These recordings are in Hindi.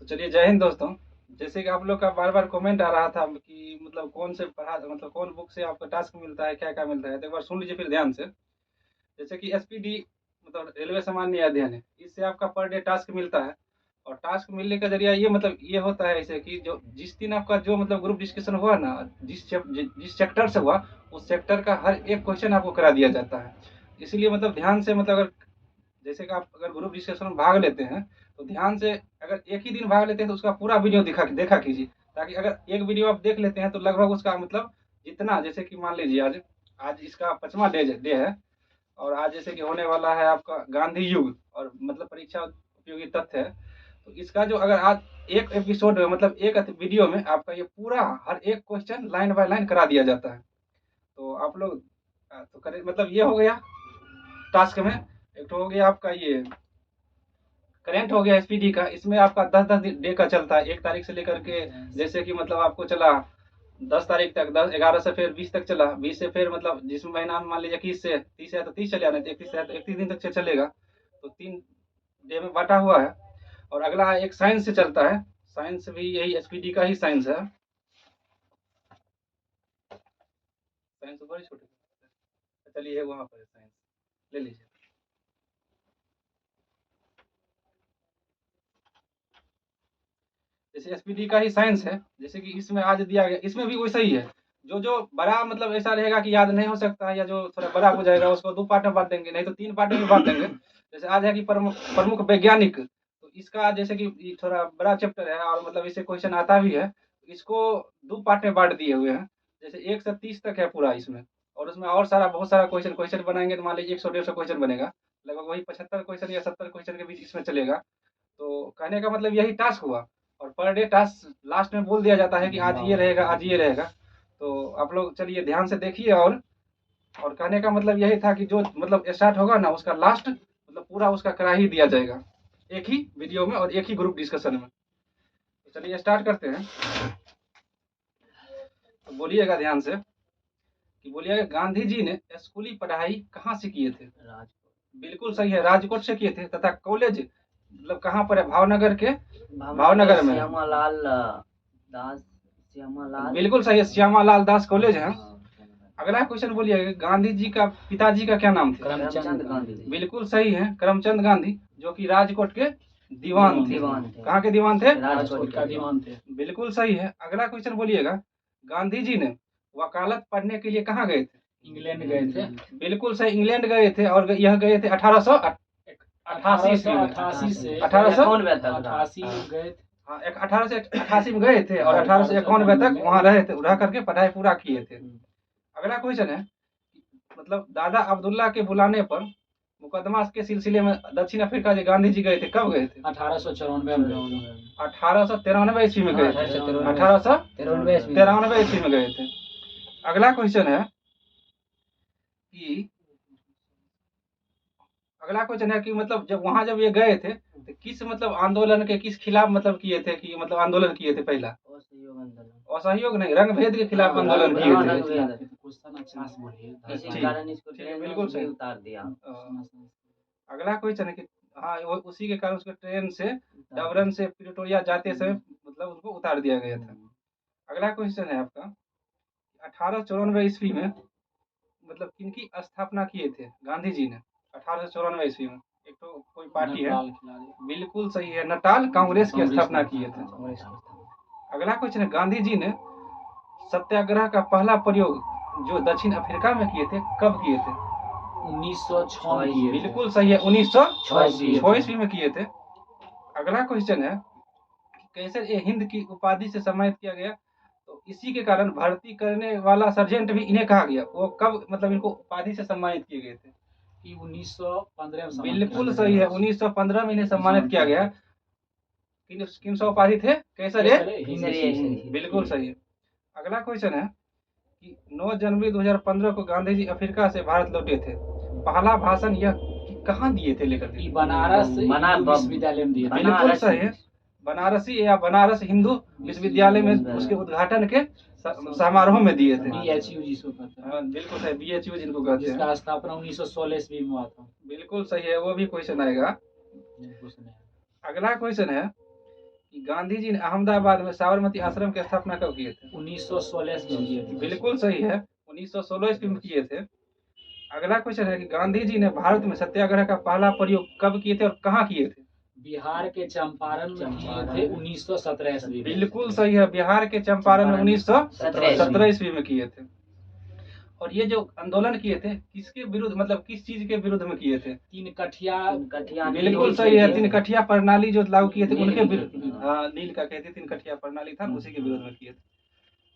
तो चलिए, जय हिंद दोस्तों। जैसे कि आप लोग का बार-बार कमेंट आ रहा था कि मतलब कौन से पढ़ा मतलब कौन बुक से आपको टास्क मिलता है, क्या-क्या मिलता है? तो एक बार सुन लीजिए फिर ध्यान से। जैसे कि एसपीडी मतलब रेलवे सामान्य अध्ययन है, इससे आपका पर डे टास्क मिलता है। और टास्क मिलने का ज़रिया ये मतलब ये होता है ऐसे कि जो जिस दिन आपका जो मतलब ग्रुप डिस्कशन हुआ ना, जिस सेक्टर से हुआ, उस सेक्टर का हर एक क्वेश्चन आपको करा दिया जाता है। इसीलिए मतलब ध्यान से मतलब अगर जैसे कि आप अगर ग्रुप डिस्कशन में भाग लेते हैं, तो ध्यान से अगर एक ही दिन भाग लेते हैं तो उसका पूरा वीडियो देखा कीजिए। ताकि अगर एक वीडियो आप देख लेते हैं तो लगभग उसका मतलब जितना जैसे कि मान लीजिए आज आज इसका 5वां डे है। और आज जैसे कि होने वाला है आपका गांधी युग और मतलब परीक्षा उपयोगी तथ्य है। तो इसका जो अगर आज एक एपिसोड में मतलब एक वीडियो में आपका ये पूरा हर एक क्वेश्चन लाइन बाय लाइन करा दिया जाता है। तो आप लोग तो करें मतलब ये हो गया टास्क में। एक तो हो गया आपका ये करेंट हो गया एसपीडी का। इसमें आपका 10-10 डे का चलता है, 1 तारीख से लेकर के जैसे कि मतलब आपको चला 10 तारीख तक, 11 से फिर 20 तक चला, 20 से फिर मतलब जिस महीना में मान लीजिए 21 से 30 है तो 30 चले आना, 31 है तो 31 दिन तक से चलेगा। तो 3 डे में बांटा हुआ है। और अगला एक साइंस से चलता है। साइंस भी यही एसपीडी का ही साइंस है। साइंस ऊपर ही छोटे, चलिए वहाँ पर साइंस ले लीजिए। जैसे एसपीडी का ही साइंस है, जैसे कि इसमें आज दिया गया, इसमें भी वैसा ही है। जो जो बड़ा मतलब ऐसा रहेगा कि याद नहीं हो सकता है या जो थोड़ा बड़ा हो जाएगा उसको 2 पार्ट में बांट देंगे, नहीं तो 3 पार्ट में बांट देंगे। जैसे आज है कि प्रमुख प्रमुख वैज्ञानिक, तो इसका जैसे कि ये थोड़ा बड़ा चैप्टर है और मतलब इससे क्वेश्चन आता भी है, तो इसको 2 पार्ट में बांट दिए हुए हैं। जैसे 1 से 30 तक है पूरा इसमें। और उसमें और सारा बहुत सारा क्वेश्चन क्वेश्चन बनाएंगे तो मान लीजिए 100-150 क्वेश्चन बनेगा। लगभग वही 75 क्वेश्चन या 70 क्वेश्चन के बीच इसमें चलेगा। तो कहने का मतलब यही टास्क हुआ। और पर डे टास्क लास्ट में बोल दिया जाता है कि आज ये रहेगा, आज ये रहेगा। तो आप लोग चलिए ध्यान से देखिए। और कहने का मतलब यही था कि जो मतलब स्टार्ट होगा ना उसका लास्ट मतलब पूरा उसका करा ही दिया जाएगा, एक ही वीडियो में और एक ही ग्रुप डिस्कशन में। तो चलिए स्टार्ट करते हैं। तो बोलिएगा ध्यान से कि बोलिएगा गांधी जी ने स्कूली पढ़ाई कहाँ से किए थे? बिल्कुल सही है, राजकोट से किए थे। तथा कॉलेज मतलब कहाँ पर है? भावनगर के भावनगर में श्यामालाल दास श्यामालाल बिल्कुल सही है, श्यामालाल दास कॉलेज है। अगला क्वेश्चन बोलिए, गांधी जी का पिताजी का क्या नाम थे? करमचंद गांधी। बिल्कुल सही है, करमचंद गांधी, जो कि राजकोट के दीवान थे। कहाँ के दीवान थे? राजकोट का दीवान थे। बिल्कुल सही है। अगला क्वेश्चन बोलिएगा, गांधी जी ने वकालत पढ़ने के लिए कहाँ गए थे? इंग्लैंड गए थे। बिल्कुल सही, इंग्लैंड गए थे। और यह गए थे 1888 ईस्वी में। 88 से 1888 गए थे। हाँ, 1888 में गए थे और 1891 तक वहाँ रहे थे, रह करके पढ़ाई पूरा किए थे। अगला क्वेश्चन है, मतलब दादा अब्दुल्ला के बुलाने पर मुकदमा के सिलसिले में दक्षिण अफ्रीका जो गांधी जी गए थे, कब गए थे? 1894 में। 1893 ईस्वी में गए थे। 1893 ईस्वी में गए थे। अगला क्वेश्चन है कि मतलब जब वहां जब ये गए थे तो किस मतलब आंदोलन के किस खिलाफ मतलब किए थे, कि मतलब आंदोलन किए थे? पहला असहयोग नहीं, रंग भेद के खिलाफ आंदोलन किए थे। बिल्कुल सही उतार दिया। अगला क्वेश्चन है कि हाँ उसी के कारण उसको ट्रेन से डबरन से प्रिटोरिया जाते समय मतलब उसको उतार दिया गया था। अगला क्वेश्चन है आपका, 1894 ईस्वी में मतलब किनकी स्थापना किए थे गांधी जी ने? 1894 ईस्वी में एक तो कोई पार्टी है, बिल्कुल सही है, नटाल कांग्रेस की स्थापना किए थे। अगला क्वेश्चन है, गांधी जी ने सत्याग्रह का पहला प्रयोग जो दक्षिण अफ्रीका में किए थे, कब किए थे? 1906 में। बिल्कुल सही है, 1906 ईस्वी में किए थे। अगला क्वेश्चन है, कैसर ए हिंद की उपाधि से सम्मानित किया गया? तो इसी के कारण भर्ती करने वाला सर्जेंट भी इन्हें कहा गया। वो कब मतलब इनको उपाधि से सम्मानित किए गए थे? 1915 में। बिल्कुल सही है, 1915 में इन्हें सम्मानित किया गया। किन सा उपाधि थे? कैसर ए हिंद। बिल्कुल सही है। अगला क्वेश्चन है कि 9 जनवरी 2015 को गांधी जी अफ्रीका से भारत लौटे थे। पहला भाषण यह कहाँ दिए थे लेकर के? बनारस विश्वविद्यालय में दिए। बिल्कुल सही है, बनारसी या बनारस हिंदू विश्वविद्यालय में उसके उद्घाटन के समारोह में दिए थे। BHU जिसको कहते हैं। बिल्कुल सही, BHU जिनको कहते हैं। जिसका स्थापना 1916 ईस्वी में हुआ था। बिल्कुल सही है, वो भी क्वेश्चन आएगा। अगला क्वेश्चन है कि गांधी जी ने अहमदाबाद में साबरमती आश्रम की स्थापना कब किए थे? 1916 ईस्वी में किए थे। बिल्कुल सही है, 1916 ईस्वी में किए थे। अगला क्वेश्चन है कि गांधी जी ने भारत में सत्याग्रह का पहला प्रयोग कब किए थे और कहाँ किए थे? बिहार के चंपारण में किए थे 1917 ईस्वी में। बिल्कुल सही है, बिहार के चंपारण में 1917 ईस्वी में किए थे। और ये जो आंदोलन किए थे किसके विरुद्ध, मतलब किस चीज के विरुद्ध में किए थे? तीन कठिया बिल्कुल सही है, तीन कठिया प्रणाली जो लागू किए थे उनके विरुद्ध। हाँ, नील का कहते तीन कठिया प्रणाली था, उसी के विरुद्ध में किए थे।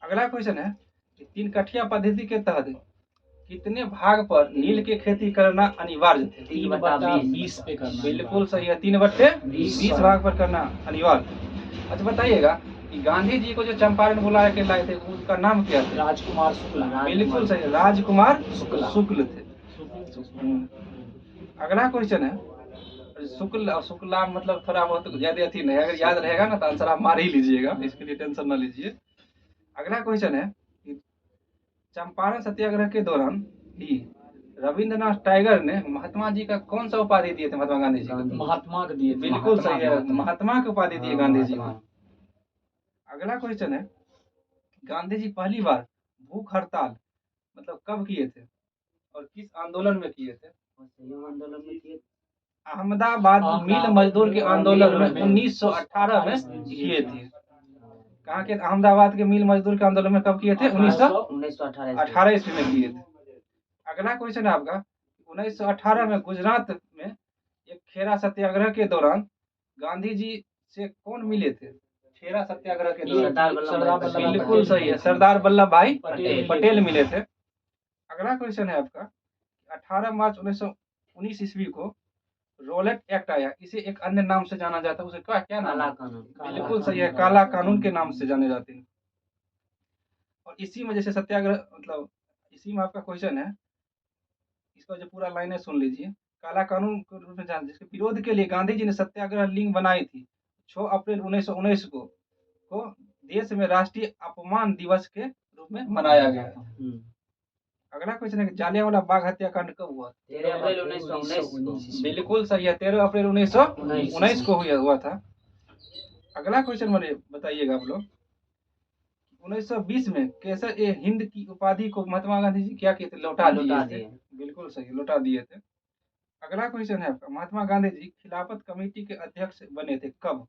अगला क्वेश्चन है कि तीन कठिया पद्धति के तहत कितने भाग पर नील की खेती करना अनिवार्य थे? 3/20 पे करना। बिल्कुल सही है, 3/20 भाग पर करना अनिवार्य। अच्छा बताइएगा कि गांधी जी को जो चंपारण बुलाया के लाए थे उसका नाम क्या था? राजकुमार शुक्ला। बिल्कुल सही, राजकुमार शुक्ल थे। अगला क्वेश्चन है शुक्ल और शुक्ला मतलब थोड़ा बहुत ज्यादा अथी नहीं, अगर याद रहेगा ना तो आंसर आप मार ही लीजिएगा, इसके लिए टेंशन न लीजिए। अगला क्वेश्चन है कि चंपारण सत्याग्रह के दौरान ही रविंद्रनाथ टैगोर ने महात्मा जी का कौन सा उपाधि दिए थे? महात्मा गांधी जी को महात्मा को दिए थे। बिल्कुल सही है, महात्मा की उपाधि दिए गांधी जी को। अगला क्वेश्चन है गांधी जी पहली बार भूख हड़ताल मतलब कब किए थे और किस आंदोलन में किए थे? आंदोलन में किए, अहमदाबाद मिल मजदूर के आंदोलन में 1918 में किए थे। कहाँ के? अहमदाबाद के मिल मजदूर के आंदोलन में कब किए थे? 1918 ईस्वी में किए थे। अगला क्वेश्चन है आपका 1918 में गुजरात में एक खेरा सत्याग्रह के दौरान गांधी जी से कौन मिले थे? खेरा सत्याग्रह के दौरान बिल्कुल सही है, सरदार वल्लभ भाई पटेल मिले थे। अगला क्वेश्चन है आपका 18 मार्च 1919 ईस्वी को रोलेट एक्ट आया, इसे एक अन्य नाम से जाना जाता है, उसे क्या नाम? काला कानून। बिल्कुल सही है, काला कानून के नाम से जाने जाते हैं। और इसी में जैसे सत्याग्रह मतलब इसी में आपका क्वेश्चन है, इसका जो पूरा लाइन है सुन लीजिए। काला कानून के रूप में जान जिसके विरोध के लिए गांधी जी ने सत्याग्रह लिंग बनाई थी 6 अप्रैल 1919 को देश में राष्ट्रीय अपमान दिवस के रूप में मनाया गया था। अगला क्वेश्चन है कि जालियांवाला बाग हत्याकांड कब हुआ? 13 अप्रैल 1919। बिल्कुल सही है, 13 अप्रैल 1919 को हुआ था। अगला क्वेश्चन मुझे बताइएगा आप लोग 1920 में केसर ए हिंद की उपाधि को महात्मा गांधी जी क्या किए थे? लौटा दिए। बिल्कुल सही, लौटा दिए थे। अगला क्वेश्चन है आपका महात्मा गांधी जी खिलाफत कमेटी के अध्यक्ष बने थे कब?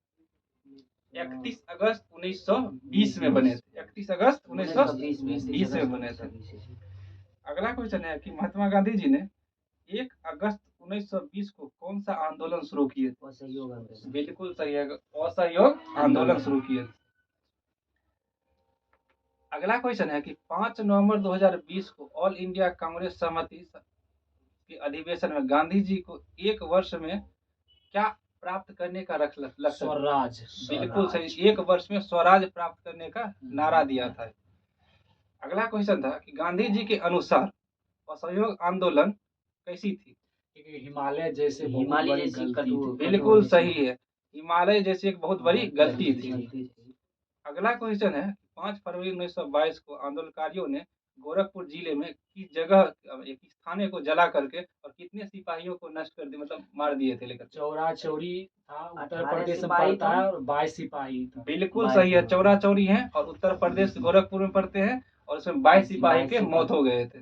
31 अगस्त 1920 में बने थे, 31 अगस्त 1920 में बने थे। अगला क्वेश्चन है कि महात्मा गांधी जी ने 1 अगस्त 1920 को कौन सा आंदोलन शुरू किए थे? असहयोग आंदोलन। बिल्कुल सही है, असहयोग आंदोलन शुरू किए थे। अगला क्वेश्चन है कि 5 नवंबर 2020 को ऑल इंडिया कांग्रेस समिति के अधिवेशन में गांधी जी को एक वर्ष में क्या प्राप्त करने का लक्ष्य? स्वराज। बिल्कुल सही, एक वर्ष में स्वराज प्राप्त करने का नारा दिया था। अगला क्वेश्चन था कि गांधी जी के अनुसार असहयोग आंदोलन कैसी थी? हिमालय जैसे बिल्कुल सही है, हिमालय जैसी एक बहुत बड़ी गलती थी। अगला क्वेश्चन है 5 फरवरी 1922 को आंदोलनकारियों ने गोरखपुर जिले में किस जगह एक थाने को जला करके और कितने सिपाहियों को नष्ट कर दिए मतलब मार दिए थे? लेकर चौरा चौरी था, उत्तर प्रदेश में पड़ता है और 22 सिपाही था। बिल्कुल सही है, चौरा चौरी है और उत्तर प्रदेश गोरखपुर में पड़ते हैं और उसमें 22 सिपाही के मौत हो गए थे।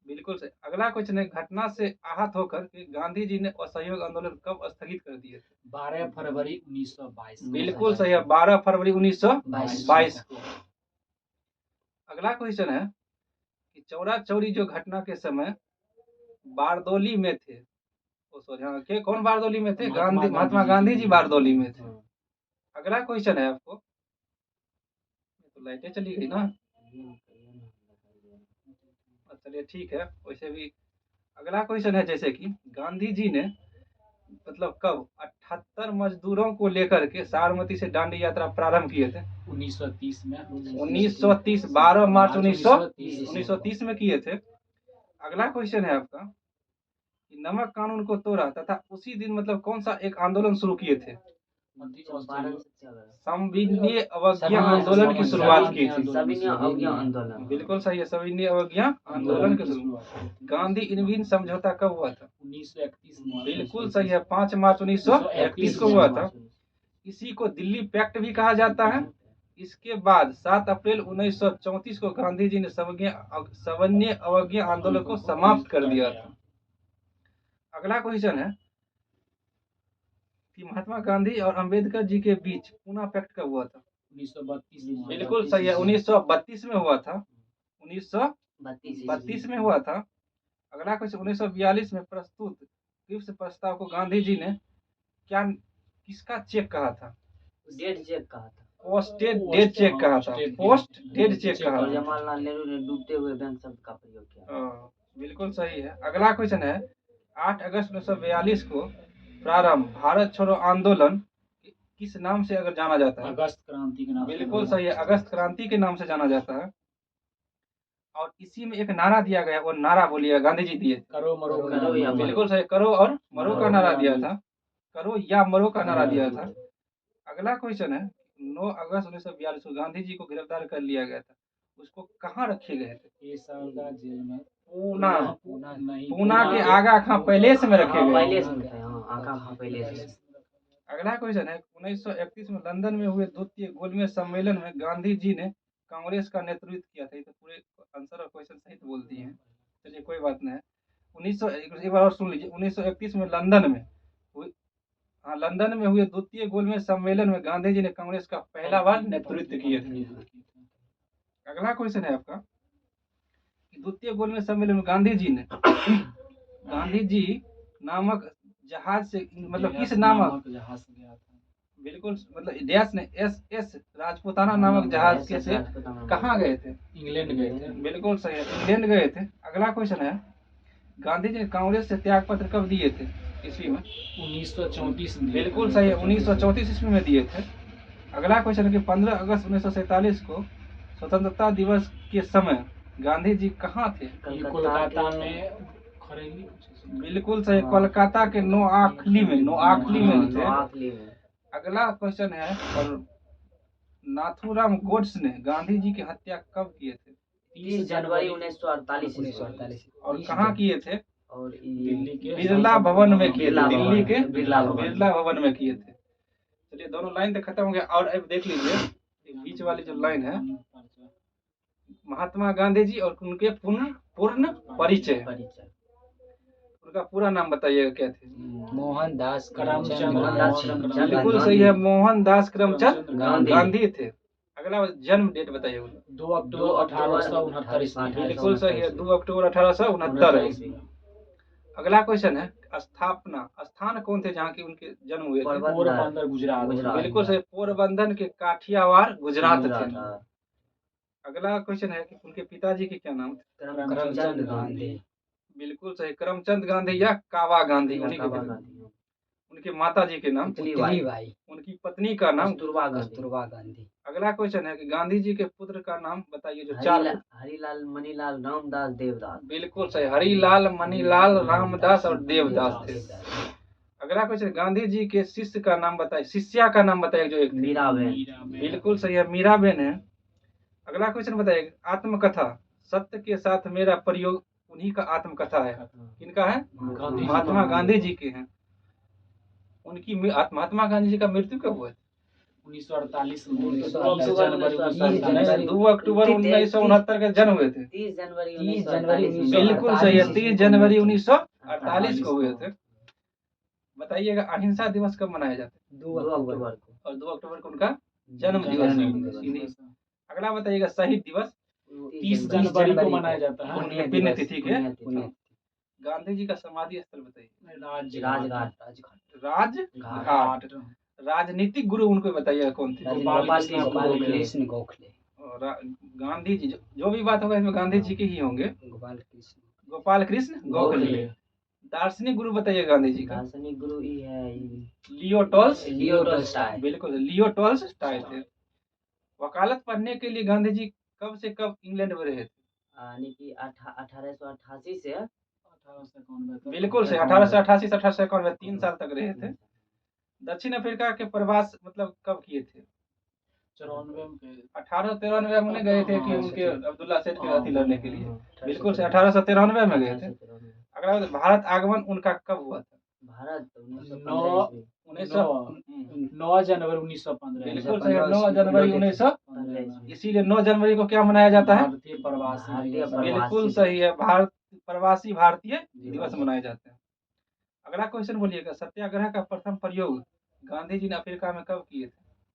बिल्कुल सही। अगला क्वेश्चन है घटना से आहत होकर कि गांधी जी ने असहयोग आंदोलन कब स्थगित कर दिए थे? 12 फरवरी 1922। बिल्कुल सही है, 12 फरवरी 1922 को। अगला क्वेश्चन है कि चौरा चौरी जो घटना के समय बारदोली में थे, के कौन बारदोली में थे? महात्मा गांधी जी बारदोली में थे। अगला क्वेश्चन है आपको, तो लाइटें चली गई ना, चलिए ठीक है वैसे भी। अगला क्वेश्चन है जैसे कि गांधी जी ने मतलब कब 78 मजदूरों को लेकर के साबरमती से दांडी यात्रा प्रारंभ किए थे? 1930 में। 1930 12 मार्च 1930 में किए थे। अगला क्वेश्चन है आपका कि नमक कानून को तोड़ा तथा उसी दिन मतलब कौन सा एक आंदोलन शुरू किए थे? संविनय अवज्ञा आंदोलन की शुरुआत की थी। बिल्कुल सही है, संविनय अवज्ञा आंदोलन की शुरुआत। गांधी इरविन समझौता कब हुआ था? 1931। बिल्कुल सही है, 5 मार्च 1931 को हुआ था। इसी को दिल्ली पैक्ट भी कहा जाता है। इसके बाद 7 अप्रैल 1934 को गांधी जी ने सवर्णीय अवज्ञा आंदोलन को समाप्त कर दिया था। अगला क्वेश्चन है कि महात्मा गांधी और अंबेडकर जी के बीच पूना पैक्ट कब हुआ था? 1932 बिल्कुल सही है, 1932 में हुआ था। 1932 में हुआ था। अगला क्वेश्चन, 1942 में प्रस्तुत ट्रिप्स प्रस्ताव को गांधी जी ने किसका चेक कहा था? डेट चेक कहा था। पोस्टेड डेट चेक कहा था। पोस्ट डेट चेक कहा और था। जवाहरलाल नेहरू ने डूबते हुए बैंक शब्द का प्रयोग किया। बिल्कुल सही है। अगला क्वेश्चन है 8 अगस्त 1942 को प्रारंभ भारत छोड़ो आंदोलन किस नाम से अगर जाना जाता है? अगस्त क्रांति के नाम से। बिल्कुल सही है, अगस्त क्रांति के नाम से जाना जाता है। और इसी में एक नारा दिया गया, वो नारा बोलिएगा, गांधी जी दिए। करो मरो करो या मरो। बिल्कुल सही, करो और मरो का नारा दिया था। करो या मरो का नारा दिया था। अगला क्वेश्चन है 9 अगस्त 1942 को गांधी जी को गिरफ्तार कर लिया गया था, उसको कहाँ रखे गए थे? ये सारदा जेल में। पूना के आगा खां पैलेस में रखे गए। पैलेस में थे, हाँ, आगा खां पैलेस। अगला क्वेश्चन है 1931 में लंदन में हुए द्वितीय गोलमेज सम्मेलन में गांधी जी ने कांग्रेस का नेतृत्व किया था। ये तो पूरे आंसर और क्वेश्चन सहित बोल दिए हैं, चलिए कोई बात नहीं है। 1900 एक बार और सुन लीजिए, 1931 में लंदन में हुए द्वितीय गोलमेज सम्मेलन में गांधी जी ने कांग्रेस का पहला बार नेतृत्व किए थे। अगला क्वेश्चन है आपका, द्वितीय गोलमेज सम्मेलन में गांधी जी नामक जहाज से, मतलब किस नामक जहाज से गया था? बिल्कुल, मतलब डैश ने एस राजपूताना नामक जहाज के से कहाँ गए थे? इंग्लैंड गए थे। बिल्कुल सही है, इंग्लैंड गए थे। अगला क्वेश्चन है गांधी जी ने कांग्रेस से त्याग पत्र कब दिए थे ईस्वी में? 1934 में। बिल्कुल सही है, 1934 ईस्वी में दिए थे। अगला क्वेश्चन है कि 15 अगस्त 1947 को स्वतंत्रता दिवस के समय गांधी जी कहाँ थे? कोलकाता में खरेली। बिल्कुल सही, कोलकाता के नोआखली में थे। अगला क्वेश्चन है, और नाथूराम गोड्से ने गांधी जी की हत्या कब किए थे? 30 जनवरी 1948। और कहाँ किए थे? और दिल्ली के बिरला भवन में किए थे। बिरला दिल्ली के बिरला भवन में किए थे। चलिए दोनों लाइन तो खत्म हो गया, और अब देख लीजिए बीच वाली जो लाइन है, महात्मा गांधी जी और उनके पूर्ण परिचय। उनका पूरा नाम बताइएगा क्या थे? मोहनदास करमचंद। बिल्कुल सही है, मोहनदास करमचंद गांधी थे। अगला जन्म डेट बताइए। 2 अक्टूबर 1869 ईस्वी। बिल्कुल सही है, 2 अक्टूबर 1869। अगला क्वेश्चन है स्थान कौन थे जहाँ की उनके जन्म हुए थे? पोरबंदर, गुजरात। बिल्कुल सही, पोरबंदर के काठियावाड़ गुजरात थे। अगला क्वेश्चन है कि उनके पिताजी के क्या नाम थे? करमचंद गांधी। बिल्कुल सही, करमचंद गांधी या कावा गांधी। उनके माता जी के नाम? उनकी पत्नी का नाम? कस्तूरबा गांधी। अगला क्वेश्चन है कि गांधी जी के पुत्र का नाम बताइए जो हरिलाल, मणिलाल, रामदास, देवदास। बिल्कुल सही, हरिलाल, मणिलाल, रामदास और देवदास थे। अगला क्वेश्चन, गांधी जी के शिष्य का नाम बताइए, शिष्या का नाम बताइए जो एक? मीराबेन। बिल्कुल सही है, मीराबेन है। अगला क्वेश्चन बताइए, आत्मकथा सत्य के साथ मेरा प्रयोग उन्हीं का आत्मकथा है। किनका है? महात्मा गांधी जी के हैं। उनकी महात्मा गांधी जी का मृत्यु कब हुआ? 1948 में। 2 अक्टूबर 1969 के जन्म हुए थे। 30 जनवरी 1948। बिल्कुल सही है, 30 जनवरी 1948 को हुए थे। बताइएगा अहिंसा दिवस कब मनाया जाता है? 2 अक्टूबर को। और 2 अक्टूबर को उनका जन्म दिवस। अगला बताइएगा शहीद दिवस 30 जनवरी को मनाया जाता है। उनकी पुण्यतिथि के। गांधी जी का समाधि स्थल बताइए। राजघाट। राजनीतिक गुरु उनको बताइएगा कौन थे? गोपाल कृष्ण गोखले। गांधी जी जो भी बात होगा इसमें गांधी जी के ही होंगे। गोपाल कृष्ण गोखले। दार्शनिक गुरु बताइए गांधी जी का। दार्शनिक गुरु ही है लियो टॉल्स्टॉय। बिल्कुल, लियो टॉल्स्टॉय थे। वकालत पढ़ने के लिए गांधी जी कब से कब इंग्लैंड में रहे थे? यानी कि 1888 से 1851। बिल्कुल से 1888 से 1851 3 साल तक रहे थे। दक्षिण अफ्रीका के प्रवास मतलब कब किए थे? 1893 में गए थे कि उनके अब्दुल्ला सेठ के अथी लड़ने के लिए। बिल्कुल से 1893 में गए थे। अगला भारत आगमन उनका कब हुआ था? भारत 9 9 जनवरी 1915 बिल्कुल सही है, 9 जनवरी 1900। 15 इसीलिए 9 जनवरी को क्या मनाया जाता है? भारतीय प्रवासी भारतीय दिवस। प्रवासी बिल्कुल सही है, प्रवासी भारतीय दिवस मनाए जाते हैं। अगला क्वेश्चन बोलिएगा, सत्याग्रह का प्रथम प्रयोग गांधी जी ने अफ्रीका में कब किए थे?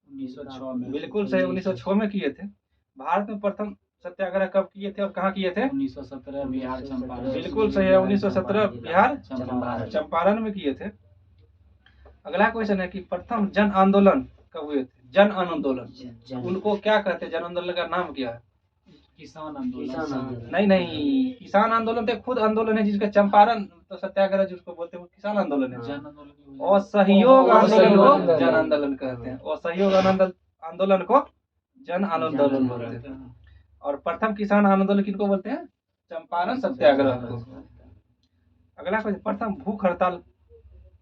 1906 में। बिल्कुल सही, 1906 में किए थे। भारत में प्रथम सत्याग्रह कब किए थे और कहाँ किए थे? 1917 बिहार चंपारण। बिल्कुल सही है, 1917 बिहार चंपारण। चंपारण में किए थे। अगला क्वेश्चन है कि प्रथम जन आंदोलन कब हुए थे? जन आंदोलन, उनको क्या कहते हैं? जन आंदोलन का नाम क्या है? किसान आंदोलन। नहीं, किसान आंदोलन तो खुद आंदोलन है, जिसका चंपारण तो सत्याग्रह जिसको बोलते हैं वो किसान आंदोलन है। जन आंदोलन और सहयोग आंदोलन को आंदोलन। जन आंदोलन कहते हैं, और सहयोग आंदोलन को जन आंदोलन बोलते हैं। और प्रथम किसान आंदोलन किनको बोलते हैं? चंपारण सत्याग्रह को। अगला क्वेश्चन, प्रथम भूख हड़ताल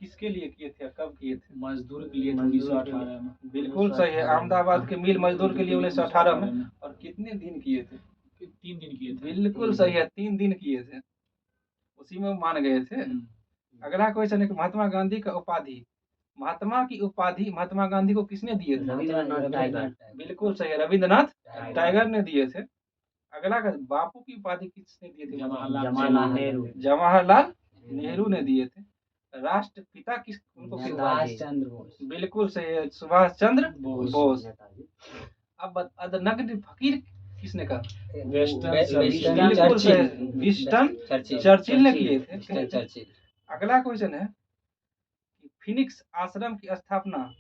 किसके लिए किए थे, कब किए थे? मजदूर के लिए 1918 में। बिल्कुल सही है, अहमदाबाद के मिल मजदूर के लिए 1918 में। और कितने दिन किए थे? 3 दिन किए थे। बिल्कुल सही है, 3 दिन किए थे, उसी में मान गए थे। अगला क्वेश्चन है कि महात्मा गांधी का उपाधि, महात्मा गांधी को किसने दिए थे? रविंद्रनाथ टैगोर। बिल्कुल सही है, रविंद्रनाथ टैगोर ने दिए थे। अगला का बापू की उपाधि किसने दिए थे? जवाहरलाल नेहरू ने दिए थे। राष्ट्रपिता उनको सुभाष चंद्र बोस। बिल्कुल सही है, सुभाष चंद्र बोस। बोस। अब नग्न फकीर किसने कहा? विंस्टन विंस्टन चर्चिल ने किए थे। अगला क्वेश्चन है कि फिनिक्स आश्रम की स्थापना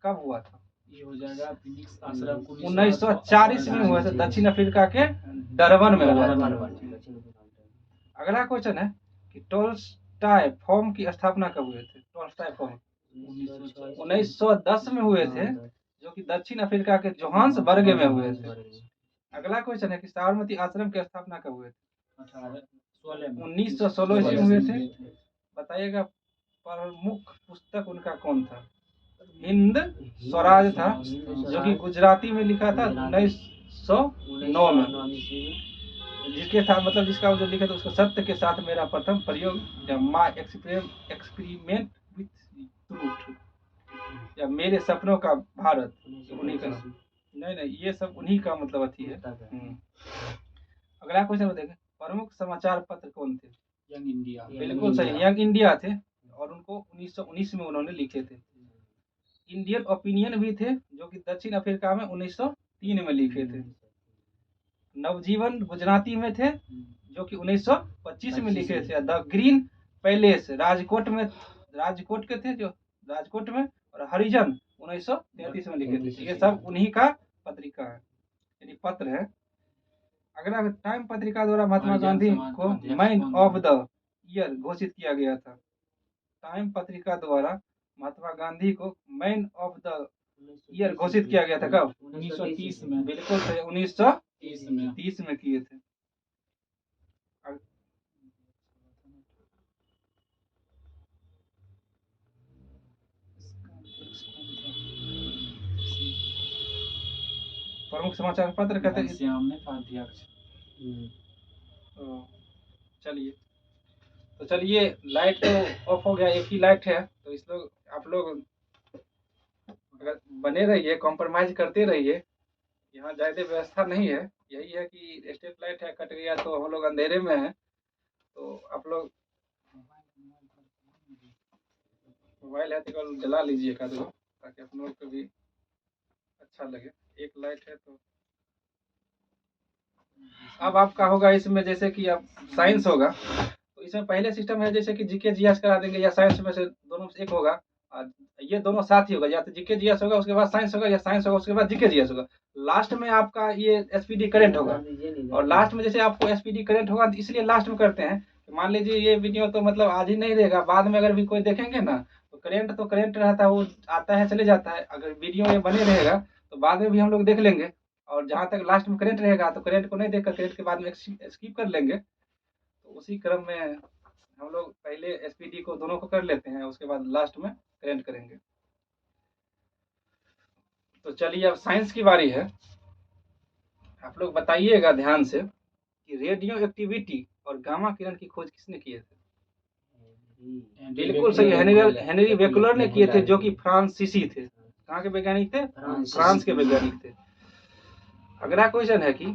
कब हुआ था? ये हो जाएगा फिनिक्स आश्रम 1940 में हुआ था, दक्षिण अफ्रीका के डरबन में हुआ था। अगला क्वेश्चन है कि टोल्स्टॉय फॉर्म की स्थापना कब हुए थे? टोल्स्टॉय फॉर्म 1910 में हुए थे, जो कि दक्षिण अफ्रीका के जोहान्सबर्ग में हुए थे। अगला क्वेश्चन है कि साबरमती आश्रम की स्थापना कब हुए थे? 1916 ईस्वी में हुए थे। बताइएगा प्रमुख पुस्तक उनका कौन था? हिंद स्वराज था, जो कि गुजराती में लिखा था 1909 में, जिसके साथ मतलब जिसका जो लिखा था उसको सत्य के साथ मेरा प्रथम प्रयोग, या माय एक्सपेरिमेंट विथ ट्रूथ, या मेरे सपनों का भारत, उन्हीं का नहीं ये सब उन्हीं का मतलब अथी है। अगला क्वेश्चन देखें, प्रमुख समाचार पत्र कौन थे? Young India. बिल्कुल सही, यंग इंडिया थे, और उनको 1919 में उन्होंने लिखे थे। इंडियन ओपिनियन भी थे, जो कि दक्षिण अफ्रीका में 1903 में लिखे थे। नवजीवन गुजराती में थे, जो कि 1925 में लिखे थे। द ग्रीन पैलेस राजकोट के थे, जो राजकोट में, और हरिजन 1933 में लिखे थे। ये सब उन्हीं का पत्रिका है, यानी पत्र है। अगला, टाइम पत्रिका द्वारा महात्मा गांधी को मैन ऑफ द ईयर घोषित किया गया था। टाइम पत्रिका द्वारा महात्मा गांधी को मैन ऑफ द ईयर घोषित किया गया था कब? 1930 में। बिल्कुल सही, 1930 में किए थे। प्रमुख समाचार पत्र कहते हैं। चलिए लाइट तो ऑफ हो गया, एक ही लाइट है, तो आप लोग अगर बने रहिए, कॉम्प्रोमाइज करते रहिए। यहाँ ज्यादा व्यवस्था नहीं है, यही है कि स्ट्रीट लाइट है, कट गया तो हम लोग अंधेरे में हैं, तो आप लोग मोबाइल है तो जला लीजिए का दो, ताकि आप लोग को भी अच्छा लगे। एक लाइट है तो अब आपका होगा इसमें, जैसे कि अब साइंस होगा तो इसमें पहले सिस्टम है जैसे कि जीके जीएस करा देंगे, या साइंस में से दोनों से एक होगा, ये दोनों साथ ही होगा, या तो जीके जीएस होगा उसके बाद साइंस होगा, या साइंस होगा उसके बाद जीके जीएस होगा। लास्ट में आपका ये एसपीडी करंट होगा, और लास्ट में जैसे आपको एसपीडी करंट होगा, तो इसलिए लास्ट में करते हैं। मान लीजिए ये वीडियो तो मतलब आज ही नहीं रहेगा, बाद में अगर भी कोई देखेंगे ना तो करंट रहता है, वो आता है चले जाता है। अगर वीडियो ये बने रहेगा तो बाद में भी हम लोग देख लेंगे, और जहाँ तक लास्ट में करंट रहेगा तो करंट को नहीं देखकर करंट के बाद में स्किप कर लेंगे। तो उसी क्रम में हम लोग पहले एसपीडी को दोनों को कर लेते हैं, उसके बाद लास्ट में करंट करेंगे। तो चलिए अब साइंस की बारी है। आप लोग बताइएगा ध्यान से कि रेडियो एक्टिविटी और गामा किरण की खोज किसने किए थे? बिल्कुल सही, हेनरी बेकलर ने किए थे, जो कि फ्रांसीसी थे। कहाँ के वैज्ञानिक थे? फ्रांस। फ्रांस के वैज्ञानिक थे। अगला क्वेश्चन है कि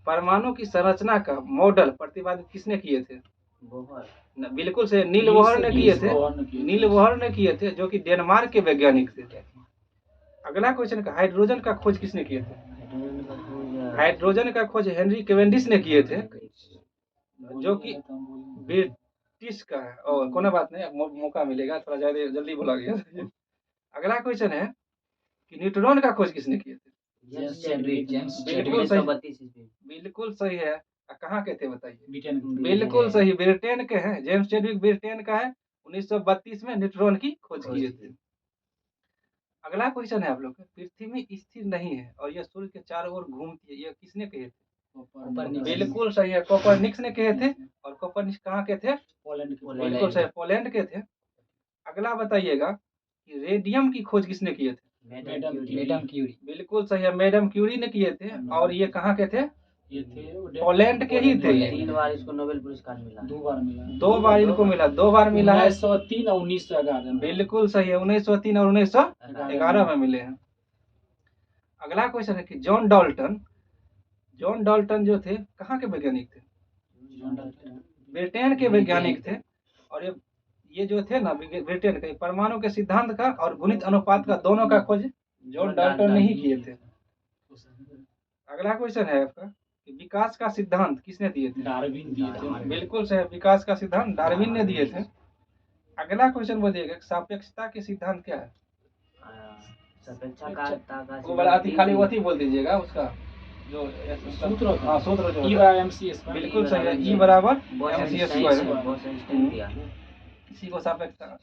परमाणु की संरचना का मॉडल प्रतिपादित किसने किए थे? बोहर। बिल्कुल से नील बोहर ने किए थे। नील बोहर ने किए थे, जो कि डेनमार्क के वैज्ञानिक थे। अगला क्वेश्चन का हाइड्रोजन का खोज किसने किए थे? हाइड्रोजन का खोज हेनरी कैवेंडिश ने किए थे, जो कि ब्रिटिश का है। और कोई बात नहीं, मौका मिलेगा, थोड़ा ज्यादा जल्दी बोला गया। अगला क्वेश्चन है कि न्यूट्रॉन का खोज किसने किए थे? James Chadwick. बिल्कुल सही, 1932 ईस्वी। बिल्कुल सही है। कहाँ के थे बताइए? ब्रिटेन। बिल्कुल सही, ब्रिटेन के हैं। जेम्स चैडविक ब्रिटेन का है। 1932 में न्यूट्रॉन की खोज किए थे। अगला क्वेश्चन है आप लोग का, पृथ्वी स्थिर नहीं है और यह सूर्य के चारों ओर घूमती है, यह किसने कहे थे? बिल्कुल सही है, कोपरनिकस ने कहे थे। और कोपरनिकस कहाँ के थे? पोलैंड। बिल्कुल सही, पोलैंड के थे। अगला बताइएगा कि रेडियम की खोज किसने किए थे? Madam Curie. बिल्कुल सही है, मैडम क्यूरी ने किए थे। और ये कहाँ के थे? ये थे पोलैंड के ही थे। 3 बार इसको नोबेल पुरस्कार मिला। 2 बार मिला। 2 बार इनको मिला, 2 बार मिला है। 1903 और 1911 में। बिल्कुल सही है, 1903 और 1911 में मिले हैं। अगला क्वेश्चन है कि जॉन डाल्टन जो थे कहाँ के वैज्ञानिक थे? ब्रिटेन के वैज्ञानिक थे। और ये जो थे ना ब्रिटेन के, परमाणु के सिद्धांत का और गुणित अनुपात का दोनों का खोज जॉन डाल्टन ने ही किए थे। अगला क्वेश्चन है आपका कि विकास का सिद्धांत किसने दिए थे? डार्विन दिए थे। बिल्कुल सही, विकास का सिद्धांत डार्विन ने दिए थे। अगला क्वेश्चन बोलिएगा, सापेक्षता के सिद्धांत क्या है? वो बड़ा खाली वो बोल दीजिएगा उसका जो सूत्र। हाँ, सूत्र जो E/mc²। बिल्कुल सही है, E बराबर mc²। आइंस्टाइन। इसी को सापेक्षता,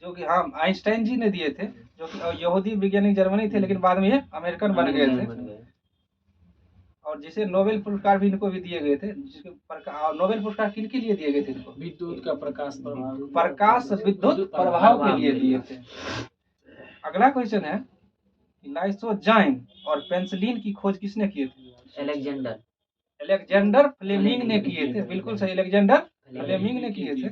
जो कि हाँ आइंस्टाइन जी ने दिए थे, जो कि यहूदी वैज्ञानिक जर्मनी थे, लेकिन बाद में ये अमेरिकन बन गए थे। और जिसे नोबेल पुरस्कार भी इनको भी दिए गए थे। जिसके नोबेल पुरस्कार किनके लिए दिए गए थे इनको? विद्युत का प्रकाश प्रभाव। प्रकाश विद्युत प्रभाव के लिए दिए थे। अगला क्वेश्चन है लाइसोजाइम और पेनिसिलिन की खोज किसने किए थे? अलेक्जेंडर फ्लेमिंग ने किए थे। बिल्कुल सही, अलेक्जेंडर फ्लेमिंग ने किए थे।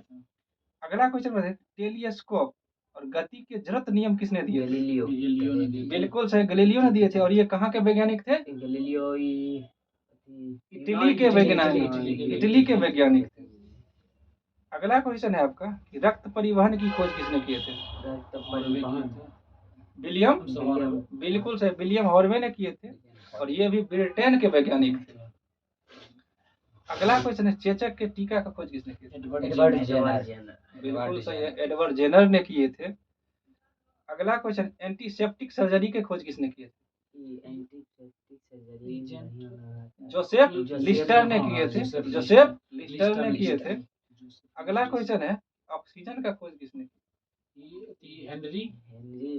अगला क्वेश्चन है टेलीस्कोप और गति के जड़त्व नियम किसने दिए थे? बिल्कुल सही, गैलीलियो ने दिए थे। और ये कहाँ के वैज्ञानिक थे? इटली के वैज्ञानिक थे। अगला क्वेश्चन है आपका कि रक्त परिवहन की खोज किसने किए थे? विलियम। बिल्कुल सही, विलियम हॉर्वे ने किए थे। और ये भी ब्रिटेन के वैज्ञानिक थे। अगला क्वेश्चन है चेचक के टीका का खोज किसने किया? Edward Jenner. बिल्कुल सही है, एडवर्ड जेनर ने किए थे। अगला क्वेश्चन एंटीसेप्टिक सर्जरी के खोज किसने किए थे? जोसेफ लिस्टर ने किए थे। अगला क्वेश्चन है ऑक्सीजन का खोज किसने किया? हेनरी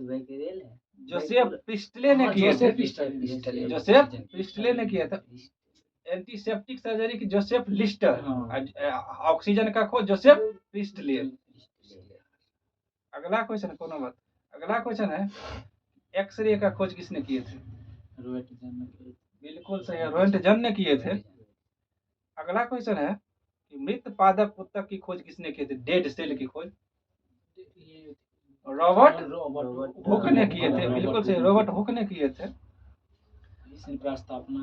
बेकेरेल। जोसेफ प्रिस्टले ने किए थे। जोसेफ प्रिस्टले ने किया था। एंटीसेप्टिक सर्जरी की जोसेफ लिस्टर, ऑक्सीजन का खोज जोसेफ प्रिस्टले। अगला क्वेश्चन अगला क्वेश्चन है एक्सरे का खोज किसने किए थे? बिल्कुल सही, रोएंटगन ने किए थे। अगला क्वेश्चन है कि मृत पादप ऊतक की खोज किसने की थी? डेड सेल की खोज रॉबर्ट हुक ने किए थे। बिल्कुल सही, रॉबर्ट हुक ने किए थे। स्थापना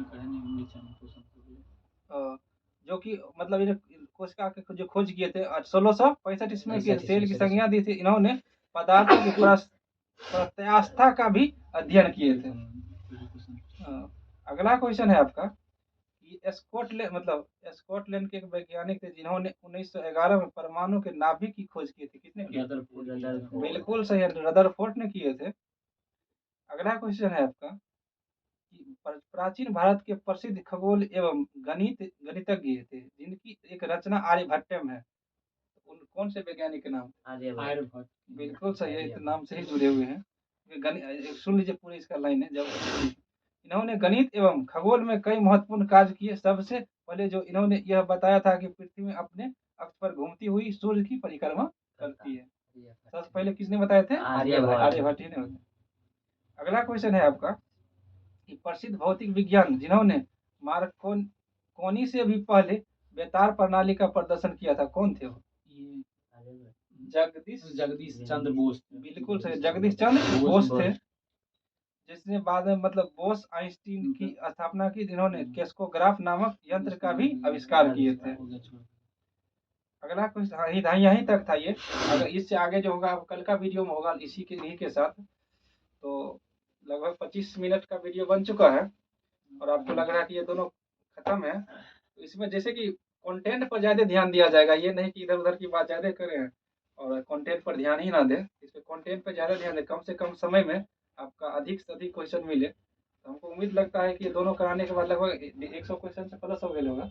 जो कि मतलब कोशिका के जो खोज किए थे 1665 इसमें के सेल की संज्ञा दी थी। इन्होंने पदार्थों की प्रत्यास्था का भी अध्ययन किए थे। अगला क्वेश्चन है आपका स्कॉटलैंड के एक वैज्ञानिक थे जिन्होंने 1911 में परमाणु के नाभिक की खोज की थी। किसने की? बिल्कुल सही, रदरफोर्ड ने किए थे। अगला क्वेश्चन है आपका प्राचीन भारत के प्रसिद्ध खगोल एवं गणितज्ञ थे जिनकी एक रचना आर्यभट्टम है, उन कौन से वैज्ञानिक के नाम? आर्यभट्ट। बिल्कुल सही है, इस नाम से ही जुड़े हुए हैं। सुन लीजिए पूरी इसका लाइन है। जब इन्होंने गणित एवं खगोल में कई महत्वपूर्ण कार्य किए। सबसे पहले जो इन्होंने यह बताया था कि पृथ्वी अपने अक्ष पर घूमती हुई सूर्य की परिक्रमा करती है। सबसे पहले किसने बताए थे? आर्यभट्ट ही ने बताया। अगला क्वेश्चन है आपका कि प्रसिद्ध भौतिक विज्ञान जिन्होंने मार्कोनी से भी पहले बेतार प्रणाली का प्रदर्शन किया था, कौन थे वो? जगदीश चंद्र बोस। बिल्कुल सही, जगदीश चंद्र बोस थे। जिसने बाद में मतलब बोस आइंस्टीन की स्थापना की, जिन्होंने क्रेस्कोग्राफ नामक यंत्र का भी आविष्कार किए थे। अगला कुछ यहीं तक था ये। अगर इससे आगे जो होगा कल का वीडियो में होगा इसी के साथ। तो लगभग 25 मिनट का वीडियो बन चुका है और आपको लग रहा है कि ये दोनों खत्म है, तो इसमें जैसे कि कंटेंट पर ज़्यादा ध्यान दिया जाएगा। ये नहीं कि इधर उधर की बात ज़्यादा करें और कंटेंट पर ध्यान ही ना दें। इसमें कंटेंट पर ज़्यादा ध्यान दें, कम से कम समय में आपका अधिक से अधिक क्वेश्चन मिले। तो हमको उम्मीद लगता है कि ये दोनों कराने के बाद लगभग 100 क्वेश्चन से प्लस हो गया होगा,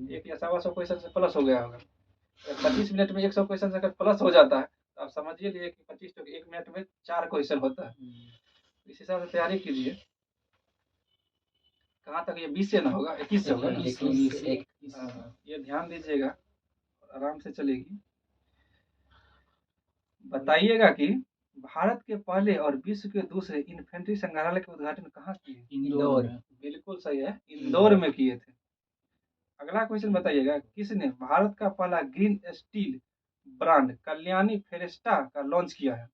1 या 125 क्वेश्चन से प्लस हो गया होगा। 25 मिनट में 100 क्वेश्चन अगर प्लस हो जाता है तो आप समझिए लिए कि 25 तो 1 मिनट में 4 क्वेश्चन होता है। इस हिसाब से तैयारी कीजिए। कहाँ तक ये 20 से ना होगा, 21 से होगा ना? ये ध्यान दीजिएगा, आराम से चलेगी। बताइएगा कि भारत के पहले और विश्व के दूसरे इन्फेंट्री संग्रहालय के उद्घाटन कहाँ किए? इंदौर। बिल्कुल सही है, इंदौर में किए थे। अगला क्वेश्चन बताइएगा, किसने भारत का पहला ग्रीन स्टील ब्रांड कल्याणी फेरेस्टा का लॉन्च किया है?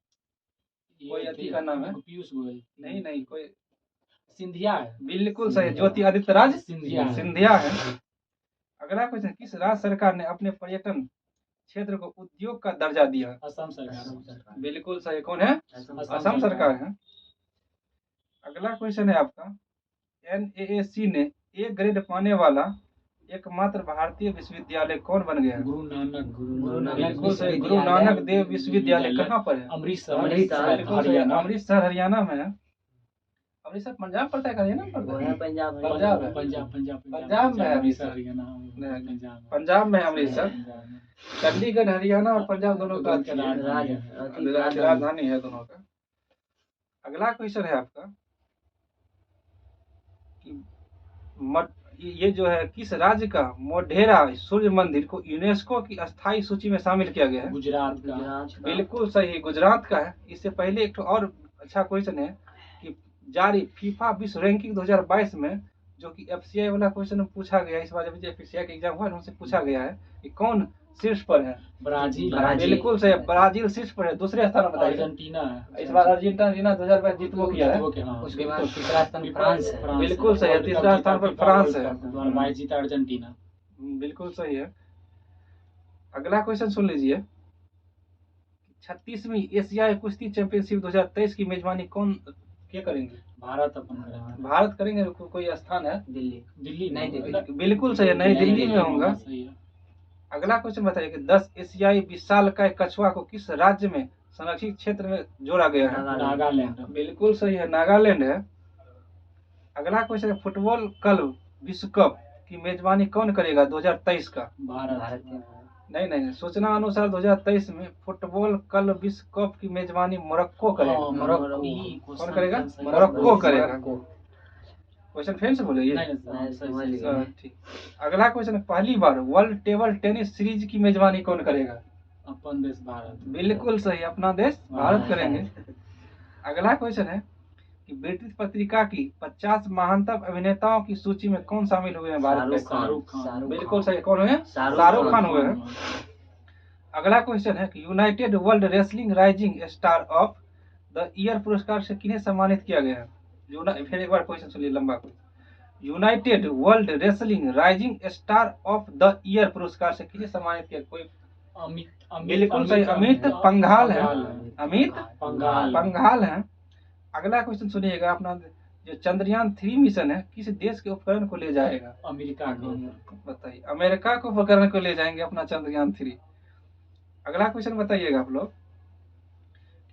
कोई अति का नाम है? पीयूष गोयल। नहीं, कोई सिंधिया है। बिल्कुल सही, ज्योति आदित्य राज सिंधिया है। अगला क्वेश्चन, किस राज्य सरकार ने अपने पर्यटन क्षेत्र को उद्योग का दर्जा दिया? असम सरकार। बिल्कुल सही, कौन है? असम सरकार है। अगला क्वेश्चन है आपका, NAAC ने A ग्रेड पाने वाला एकमात्र भारतीय विश्वविद्यालय कौन बन गया? गुरु नानक। बिल्कुल सही, गुरु नानक देव विश्वविद्यालय कहाँ पर है? अमृतसर। अमृतसर हरियाणा में है। अमृतसर पंजाब पड़ता है, हरियाणा पड़ता है? पंजाब है। पंजाब में है अमृतसर। पंजाब में है अमृतसर। चंडीगढ़ हरियाणा और पंजाब दोनों का राजधानी है दोनों का। अगला क्वेश्चन है आपका, ये जो है किस राज्य का मोढेरा सूर्य मंदिर को यूनेस्को की अस्थायी सूची में शामिल किया गया है? गुजरात का। बिल्कुल सही, गुजरात का है। इससे पहले एक और अच्छा क्वेश्चन है कि जारी फीफा विश्व रैंकिंग 2022 में, जो कि FCI वाला क्वेश्चन पूछा गया, इस बार जब FCI का एग्जाम हुआ उनसे पूछा गया है कि कौन शीर्ष पर है? ब्राजील। बिल्कुल सही, ब्राजील शीर्ष पर है। दूसरे स्थान बताइए। अर्जेंटीना है। इस बार अर्जेंटीना 2022 जीतबो किया है। उसके बाद तीसरा स्थान फ्रांस है। बिल्कुल सही है, तीसरा स्थान पर फ्रांस है। 2022 जीता अर्जेंटीना। बिल्कुल सही है। अगला क्वेश्चन सुन लीजिए, 36वीं एशियाई कुश्ती चैंपियनशिप 2023 की मेजबानी कौन क्या करेंगे? भारत अपन करेंगे। भारत करेंगे। कोई स्थान है? दिल्ली नई दिल्ली। बिल्कुल सही है, नई दिल्ली में होगा। अगला क्वेश्चन बताइए कि 10 एशियाई विशालकाय कछुआ को किस राज्य में संरक्षित क्षेत्र में जोड़ा गया है? नागालैंड। बिल्कुल सही है, नागालैंड है। अगला क्वेश्चन है, फुटबॉल क्लब विश्व कप की मेजबानी कौन करेगा 2023 का? भारत। नहीं, सूचना अनुसार 2023 में फुटबॉल क्लब विश्व कप की मेजबानी मोरक्को करेगा। कौन करेगा? मोरक्को करेगा। क्वेश्चन फिर से बोलिए। ठीक। अगला क्वेश्चन, पहली बार वर्ल्ड टेबल टेनिस सीरीज की मेजबानी कौन करेगा? अपन देश भारत। बिल्कुल सही, अपना देश भारत करेंगे। अगला क्वेश्चन है कि ब्रिटिश पत्रिका की 50 महानतम अभिनेताओं की सूची में कौन शामिल हुए हैं भारत में? शाहरुख खान। बिल्कुल सही, कौन हुए? शाहरुख खान हुए हैं। अगला क्वेश्चन है कि United world wrestling rising star of the year पुरस्कार से किन्हें सम्मानित किया गया है? फिर एक बार क्वेश्चन सुनिए, लंबा question. United world wrestling rising star of the year पुरस्कार से किन्हें सम्मानित किया? कोई? बिल्कुल सही, अमित पंघाल है। अमित पंघाल है। अगला क्वेश्चन सुनिएगा, अपना जो चंद्रयान 3 मिशन है किस देश के उपकरण को ले जाएगा? अमेरिका को। बताइए, अमेरिका को उपकरण को ले जाएंगे अपना चंद्रयान 3। अगला क्वेश्चन बताइएगा आप लोग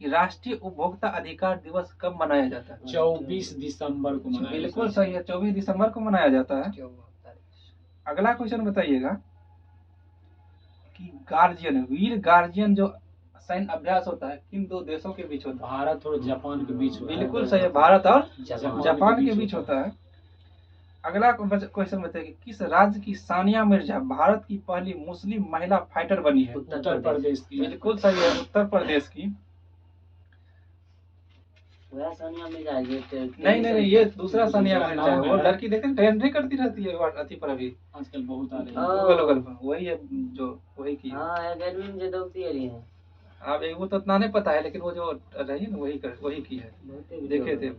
कि राष्ट्रीय उपभोक्ता अधिकार दिवस कब मनाया जाता है? 24 दिसंबर को मनाया। बिल्कुल सही है, 24 दिसंबर को मनाया जाता है। अगला क्वेश्चन बताइएगा कि गार्जियन, वीर गार्जियन जो सैन्य अभ्यास होता है किन दो देशों के बीच होता है? भारत और जापान के बीच। बिल्कुल सही है, भारत और जापान के बीच होता है। अगला क्वेश्चन बताइए, किस राज्य की सानिया मिर्जा भारत की पहली मुस्लिम महिला फाइटर बनी है? उत्तर प्रदेश की। बिल्कुल सही है, उत्तर प्रदेश की। सानिया मिर्जा नहीं, ये दूसरा सानिया मिर्जा है। वो लड़की देखते ट्रेंड करती रहती है अति पर, अभी आजकल बहुत आ रही है गूगल पर, वही है जो वही की। हां, एकेडमी में जो दोस्ती है। आप एक वो तो उतना नहीं पता है, लेकिन वो जो रही ना वही की है, देखे थे।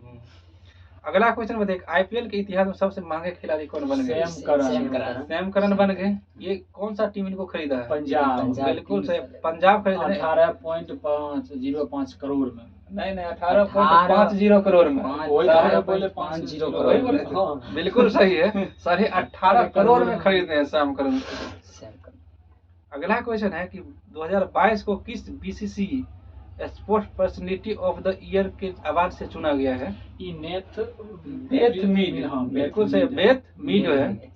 अगला क्वेश्चन बताइए, आईपीएल के इतिहास में सबसे महंगे खिलाड़ी कौन बन गए? सैम करन बन गए। ये कौन सा टीम इनको खरीदा है? पंजाब। बिल्कुल सही, पंजाब खरीदा है 18.505 करोड़ में। नहीं 18.50 करोड़ में। वही बोले 50 करोड़। वही बोले थे। बिल्कुल सही है, 18.5 करोड़ में खरीदे हैं सैम करन। अगला क्वेश्चन है कि 2022 को किस BCC sports personality of the year के अवार्ड से चुना गया है? Beth Mead. बिल्कुल सही, बेथ मीड है।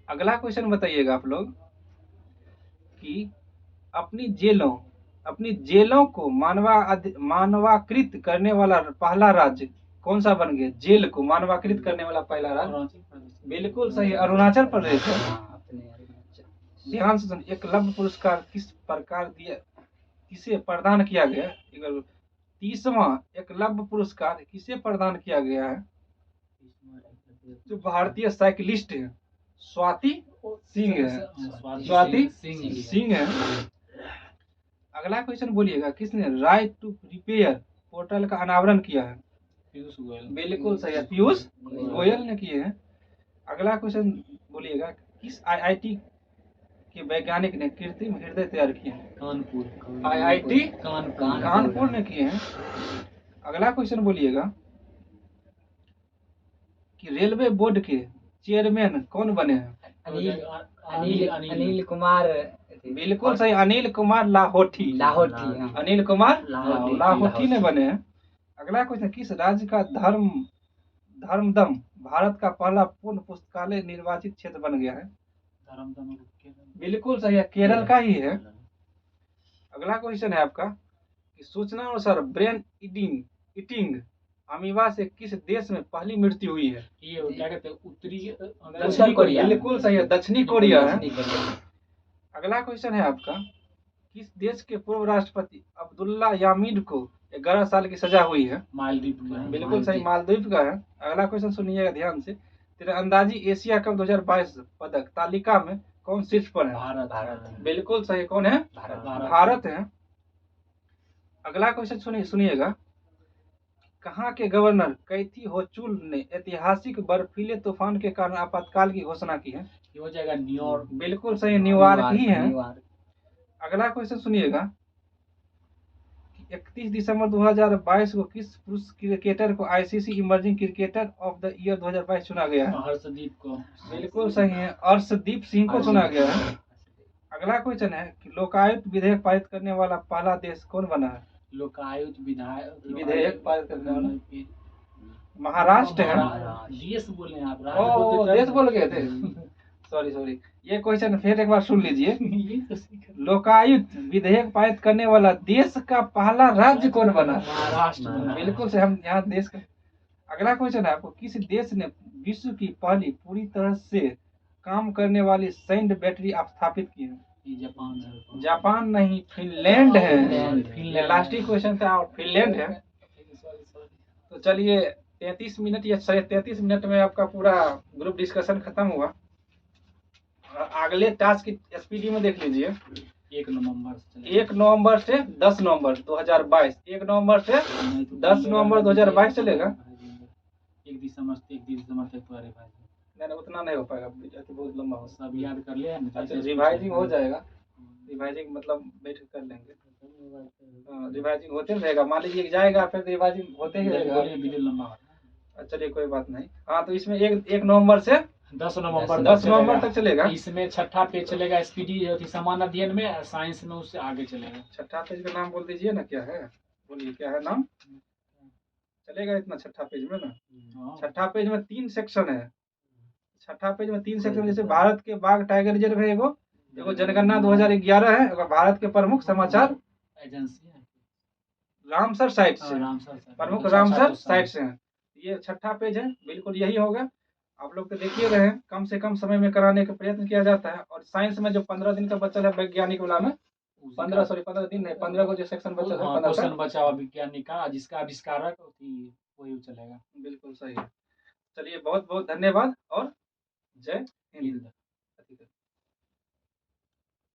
अगला क्वेश्चन बताइएगा आप लोग कि अपनी जेलों को मानवाकृत करने वाला पहला राज्य कौन सा बन गया? जेल को मानवाकृत करने वाला पहला राज्य बिल्कुल सही, अरुणाचल प्रदेश है। ध्यान से सुन, एकलव्य पुरस्कार किसे प्रदान किया गया? 30वां एकलव्य पुरस्कार किसे प्रदान किया गया है? जो भारतीय साइकिलिस्ट है स्वाति सिंह है। अगला क्वेश्चन बोलिएगा, किसने राइट टू रिपेयर पोर्टल का अनावरण किया है? पीयूष गोयल। बिल्कुल सही है, पीयूष गोयल ने किए हैं। अगला क्वेश्चन बोलिएगा, किस आईआईटी के वैज्ञानिक ने कृत्रिम हृदय तैयार किए हैं? कानपुर। आईआईटी कानपुर ने किए हैं। अगला क्वेश्चन बोलिएगा कि रेलवे बोर्ड के चेयरमैन कौन बने हैं? अनिल कुमार। बिल्कुल सही, अनिल कुमार लाहोटी। अनिल कुमार लाहोटी ने बने हैं। अगला क्वेश्चन, किस राज्य का धर्मदम भारत का पहला पूर्ण पुस्तकालय निर्वाचित क्षेत्र बन गया है? बिल्कुल सही है, केरल का ही है। अगला क्वेश्चन है आपका कि सूचना अनुसार ब्रेन ईटिंग अमीबा से किस देश में पहली मृत्यु हुई है? ये क्या कहते हैं, दक्षिण कोरिया। बिल्कुल सही है, दक्षिणी कोरिया है। अगला क्वेश्चन है आपका, किस देश के पूर्व राष्ट्रपति अब्दुल्ला यामीन को 11 साल की सजा हुई है? मालदीव। बिल्कुल सही, मालदीव का है। अगला क्वेश्चन सुनिएगा ध्यान से, तीरंदाजी एशिया कप 2022 पदक तालिका में कौन शीर्ष पर है? भारत। बिल्कुल सही, कौन है? भारत है। अगला क्वेश्चन सुनिएगा, कहाँ के गवर्नर कैथी होचुल ने ऐतिहासिक बर्फीले तूफान के कारण आपातकाल की घोषणा की है? ये हो जाएगा न्यूयॉर्क। बिल्कुल सही, न्यूयॉर्क ही है। अगला क्वेश्चन सुनिएगा, 31 दिसंबर 2022 को किस पुरुष क्रिकेटर को ICC emerging cricketer of the year 2022 चुना गया है? हर्षदीप को। बिल्कुल सही है, अर्शदीप सिंह को चुना गया है। अगला क्वेश्चन है कि लोकायुक्त विधेयक पारित करने वाला पहला देश कौन बना है? लोकायुक्त विधेयक पारित करने वाला महाराष्ट्र है। देश बोले आप? ओ, देश बोल गए थे, सॉरी। ये क्वेश्चन फिर एक बार सुन लीजिए, लोकायुक्त विधेयक पारित करने वाला देश का पहला राज्य कौन बना? महाराष्ट्र। बिल्कुल से, हम यहाँ देश का। अगला क्वेश्चन है आपको, किस देश ने विश्व की पहली पूरी तरह से काम करने वाली सैन्य बैटरी स्थापित की है? जापान नहीं, फिनलैंड है। लास्ट ही क्वेश्चन था, फिनलैंड है। तो चलिए 33 मिनट या 33 मिनट में आपका पूरा ग्रुप डिस्कशन खत्म हुआ। अगले टास्क की एसपीडी में देख लीजिए, 1 नवंबर से 10 नवंबर 2022, 1 नवंबर से 10 नवंबर 2022 चलेगा। 1 दिसंबर तक पूरा रिवाइज। नहीं उतना नहीं हो पाएगा, बहुत लंबा हो। सब याद कर लिया। अच्छा, रिवाइजिंग हो जाएगा, रिवाइजिंग मतलब बैठ कर लेंगे। रिवाइजिंग होते रहेगा, मान लीजिए जाएगा फिर रिवाइजिंग होते ही रहेगा। वीडियो लंबा। चलिए कोई बात नहीं। हाँ, तो इसमें 1 नवंबर से 10 नवंबर तक चलेगा। इसमें छठा पेज चलेगा एसपीडी समान अध्ययन में, साइंस में उससे आगे चलेगा। छठा पेज का नाम बोल दीजिए ना, क्या है? बोलिए क्या है नाम? चलेगा इतना छठा पेज में ना? छठा पेज में 3 सेक्शन है। छठा पेज में 3 सेक्शन, जैसे भारत के बाघ टाइगर रिजर्व है, एगो जनगणना 2011 है, एगो भारत के प्रमुख समाचार एजेंसी रामसर साइट से, प्रमुख रामसर साइट से है। ये छठा पेज है, बिल्कुल यही होगा। आप लोग तो देखिए रहे हैं, कम से कम समय में कराने का प्रयत्न किया जाता है। और साइंस में जो 15 दिन का बच्चा है वैज्ञानिक वाला में 15 दिन नहीं, 15 को जो सेक्शन बचा है, 15 बचा हुआ वैज्ञानिक का, जिसका आविष्कारक वही चलेगा। बिल्कुल सही है। चलिए बहुत बहुत धन्यवाद और जय हिंद।